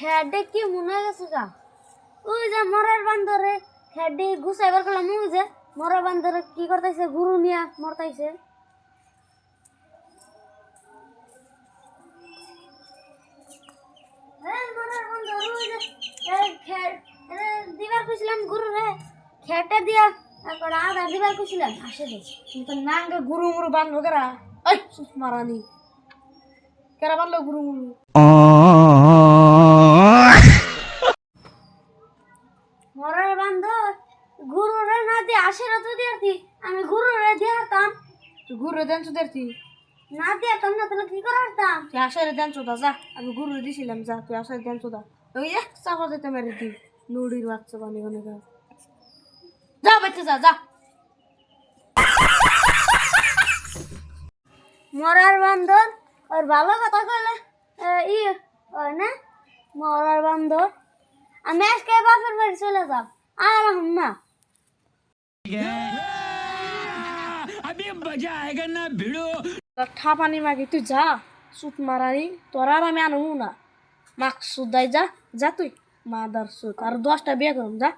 খেডে কি মনে গেছে গা ওই যে মরার বান্দরে খেডে গুছাইবার গেলাম ওই যে মরার বান্দরে কি করতেছে গুরু নিয়া মরতাইছে মরার বান্দর ওই যে খেড দিবার কইছিলাম গুরু রে খেটে দিয়া তারপর আদা দিবার কইছিলাম আসে দে কিন্তু নাঙ্গে গুরু মুরু বানলো কেরা ওই সুস মারানি কেরা বানলো গুরু মুরু মরার বান্দর গুরু রে না দিয়ে আসে রে তো দিয়াছি আমি গুরু রে দিয়াতাম তুই গুরু দেন চুদেরতি না দিয়াতাম না তাহলে কি করতাম তুই আসারে দেন চোদা যা আমি গুরু দিছিলাম যা তুই আসারে দেন চোদা ওই এক চাপা দিতে মেরে দি নুড়ির বাচ্চা বানি অনেক যা বাচ্চা যা যা মরার বান্দর ওর ভালো কথা কইলে ই ওই না মরার বান্দর আমি আজকে বাপের বাড়ি চলে যাব আর এখন না ঠাপানি মাগি তুই যা সুত মারানি তোরা আর আমি আনবো না মাক সুদাই যা যা তুই মাদার সুত আর 10টা বিয়ে করুম যা